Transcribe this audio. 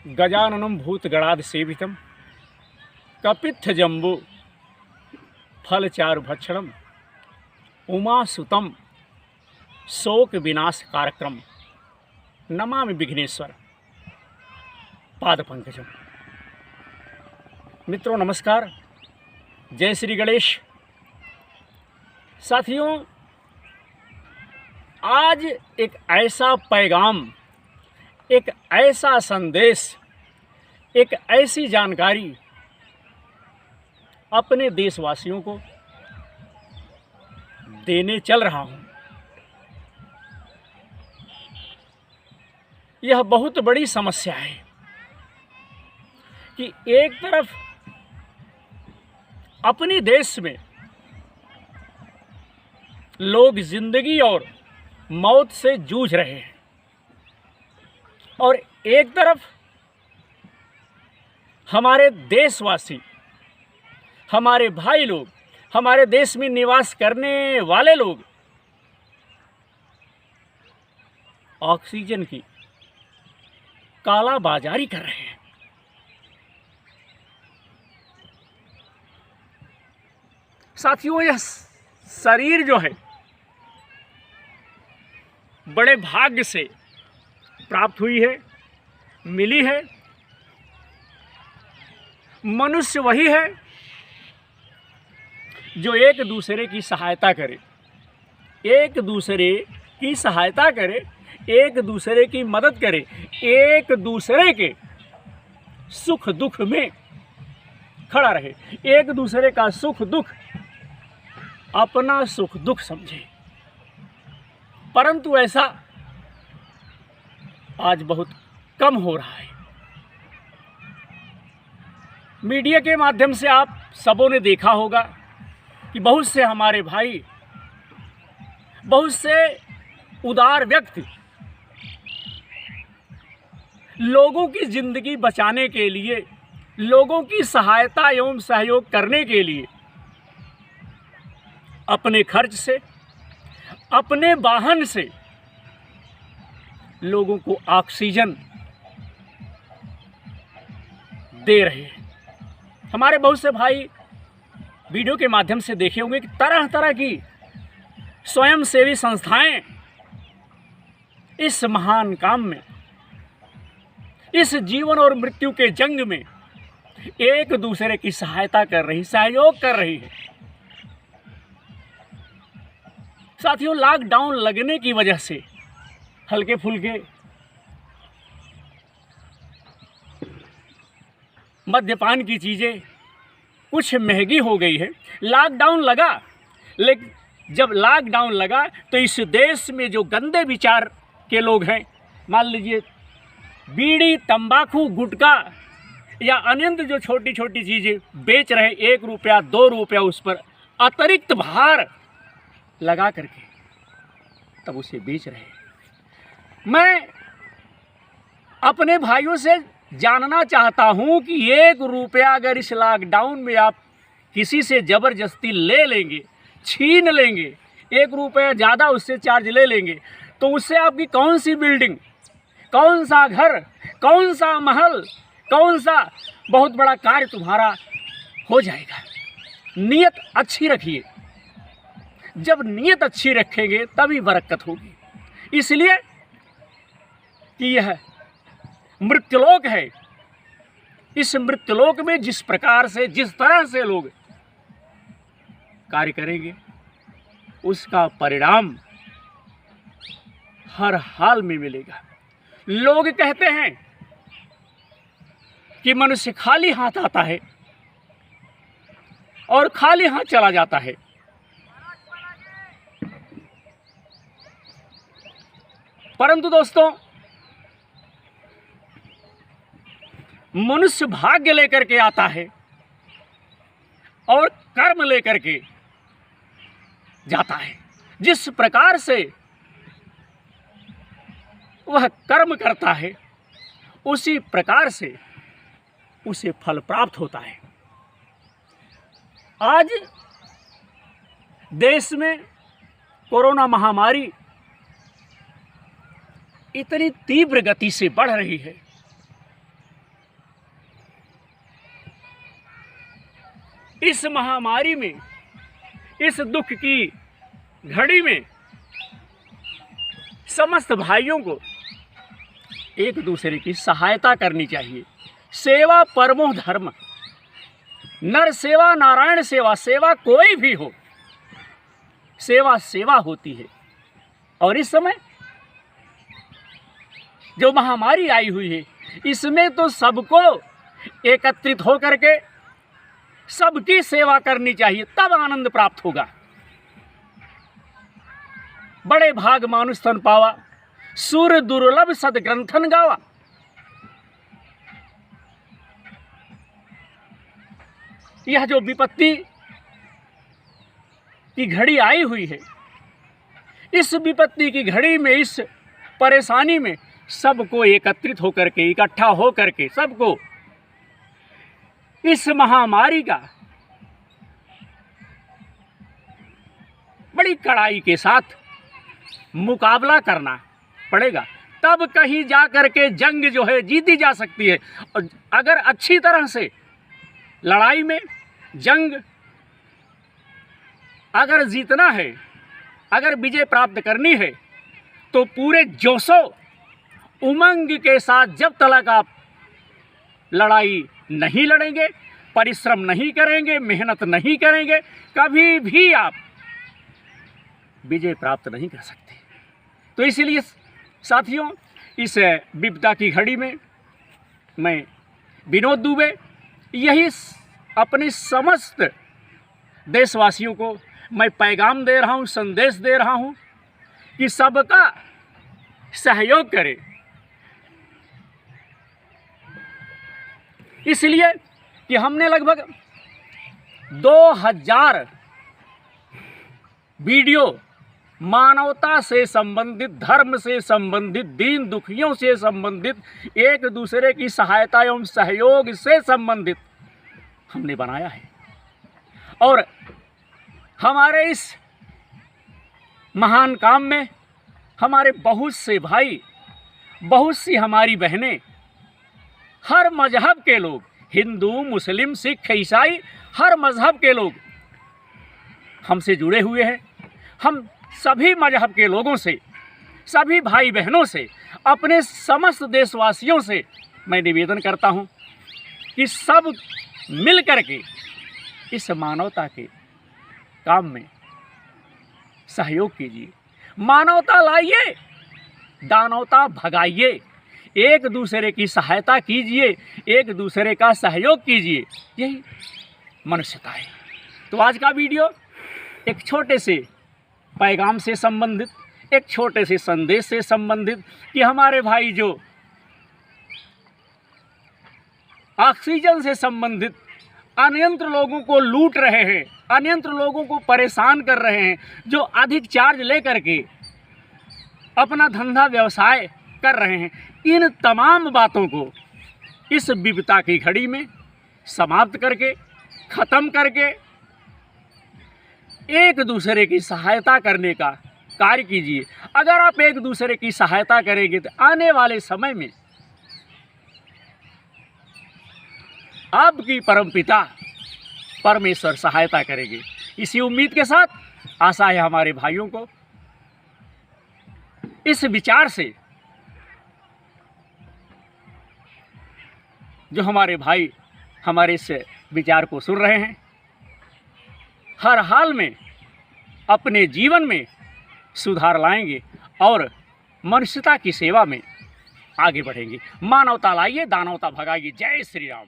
गजाननं भूतगणादिसेवितं कपित्थजम्बो फलचारुभक्षणं उमासुतं शोकविनाशकारकं नमामि विघ्नेश्वर पादपंकजम। मित्रों नमस्कार, जय श्री गणेश। साथियों, आज एक ऐसा पैगाम, एक ऐसा संदेश, एक ऐसी जानकारी अपने देशवासियों को देने चल रहा हूं। यह बहुत बड़ी समस्या है कि एक तरफ अपने देश में लोग जिंदगी और मौत से जूझ रहे हैं और एक तरफ हमारे देशवासी, हमारे भाई लोग, हमारे देश में निवास करने वाले लोग ऑक्सीजन की कालाबाजारी कर रहे हैं। साथियों, यह शरीर जो है बड़े भाग्य से प्राप्त हुई है, मिली है। मनुष्य वही है जो एक दूसरे की सहायता करे, एक दूसरे की सहायता करे, एक दूसरे की मदद करे, एक दूसरे के सुख दुख में खड़ा रहे, एक दूसरे का सुख दुख अपना सुख दुख समझे। परंतु ऐसा आज बहुत कम हो रहा है। मीडिया के माध्यम से आप सबों ने देखा होगा कि बहुत से हमारे भाई, बहुत से उदार व्यक्ति लोगों की जिंदगी बचाने के लिए, लोगों की सहायता एवं सहयोग करने के लिए अपने खर्च से, अपने वाहन से लोगों को ऑक्सीजन दे रहे हैं। हमारे बहुत से भाई वीडियो के माध्यम से देखे होंगे कि तरह तरह की स्वयंसेवी संस्थाएं इस महान काम में, इस जीवन और मृत्यु के जंग में एक दूसरे की सहायता कर रही, सहयोग कर रही है। साथियों, लॉकडाउन लगने की वजह से हल्के फुल्के मद्यपान की चीज़ें कुछ महंगी हो गई है। लॉकडाउन लगा, लेकिन जब लॉकडाउन लगा तो इस देश में जो गंदे विचार के लोग हैं, मान लीजिए बीड़ी, तंबाकू, गुटखा या अन्य जो छोटी छोटी चीज़ें बेच रहे, 1 रुपया 2 रुपया उस पर अतिरिक्त भार लगा करके तब उसे बेच रहे हैं। मैं अपने भाइयों से जानना चाहता हूं कि 1 रुपया अगर इस लॉकडाउन में आप किसी से ज़बरदस्ती ले लेंगे, छीन लेंगे, 1 रुपया ज़्यादा उससे चार्ज ले लेंगे, तो उससे आपकी कौन सी बिल्डिंग, कौन सा घर, कौन सा महल, कौन सा बहुत बड़ा कार्य तुम्हारा हो जाएगा। नीयत अच्छी रखिए। जब नीयत अच्छी रखेंगे तभी बरकत होगी। इसलिए कि यह मृत्युलोक है। इस मृत्युलोक में जिस प्रकार से, जिस तरह से लोग कार्य करेंगे, उसका परिणाम हर हाल में मिलेगा। लोग कहते हैं कि मनुष्य खाली हाथ आता है और खाली हाथ चला जाता है। परंतु दोस्तों, मनुष्य भाग्य लेकर के आता है और कर्म लेकर के जाता है। जिस प्रकार से वह कर्म करता है, उसी प्रकार से उसे फल प्राप्त होता है। आज देश में कोरोना महामारी इतनी तीव्र गति से बढ़ रही है इस महामारी में, इस दुख की घड़ी में समस्त भाइयों को एक दूसरे की सहायता करनी चाहिए। सेवा परमो धर्म, नर सेवा नारायण सेवा, सेवा कोई भी हो, सेवा सेवा होती है। और इस समय जो महामारी आई हुई है, इसमें तो सबको एकत्रित होकर के सबकी सेवा करनी चाहिए, तब आनंद प्राप्त होगा। बड़े भाग मानुष तन पावा, सूर दुर्लभ सदग्रंथन गावा। यह जो विपत्ति की घड़ी आई हुई है, इस विपत्ति की घड़ी में, इस परेशानी में सबको एकत्रित होकर के, इकट्ठा होकर के सबको इस महामारी का बड़ी कड़ाई के साथ मुकाबला करना पड़ेगा, तब कहीं जा कर के जंग जो है जीती जा सकती है। और अगर अच्छी तरह से लड़ाई में जंग अगर जीतना है, अगर विजय प्राप्त करनी है, तो पूरे जोशो उमंग के साथ जब तक आप लड़ाई नहीं लड़ेंगे, परिश्रम नहीं करेंगे, मेहनत नहीं करेंगे, कभी भी आप विजय प्राप्त नहीं कर सकते। तो इसीलिए साथियों, इस विपदा की घड़ी में मैं विनोद दुबे यही अपने समस्त देशवासियों को मैं पैगाम दे रहा हूँ, संदेश दे रहा हूँ कि सबका सहयोग करें। इसलिए कि हमने लगभग 2000 वीडियो मानवता से संबंधित, धर्म से संबंधित, दीन दुखियों से संबंधित, एक दूसरे की सहायता एवं सहयोग से संबंधित हमने बनाया है। और हमारे इस महान काम में हमारे बहुत से भाई, बहुत सी हमारी बहनें, हर मजहब के लोग, हिंदू, मुस्लिम, सिख, ईसाई, हर मजहब के लोग हमसे जुड़े हुए हैं। हम सभी मजहब के लोगों से, सभी भाई बहनों से, अपने समस्त देशवासियों से मैं निवेदन करता हूं कि सब मिल कर के इस मानवता के काम में सहयोग कीजिए। मानवता लाइए, दानवता भगाइए, एक दूसरे की सहायता कीजिए, एक दूसरे का सहयोग कीजिए, यही मनुष्यता है। तो आज का वीडियो एक छोटे से पैगाम से संबंधित, एक छोटे से संदेश से संबंधित कि हमारे भाई जो ऑक्सीजन से संबंधित अन्यंत्र लोगों को लूट रहे हैं, अन्यंत्र लोगों को परेशान कर रहे हैं, जो अधिक चार्ज लेकर के अपना धंधा व्यवसाय कर रहे हैं, इन तमाम बातों को इस विपदा की घड़ी में समाप्त करके, ख़त्म करके एक दूसरे की सहायता करने का कार्य कीजिए। अगर आप एक दूसरे की सहायता करेंगे तो आने वाले समय में आपकी परमपिता परमेश्वर सहायता करेंगे। इसी उम्मीद के साथ आशा है हमारे भाइयों को इस विचार से, जो हमारे भाई हमारे इस विचार को सुन रहे हैं, हर हाल में अपने जीवन में सुधार लाएंगे और मनुष्यता की सेवा में आगे बढ़ेंगे। मानवता लाइए, दानवता भगाइए। जय श्री राम।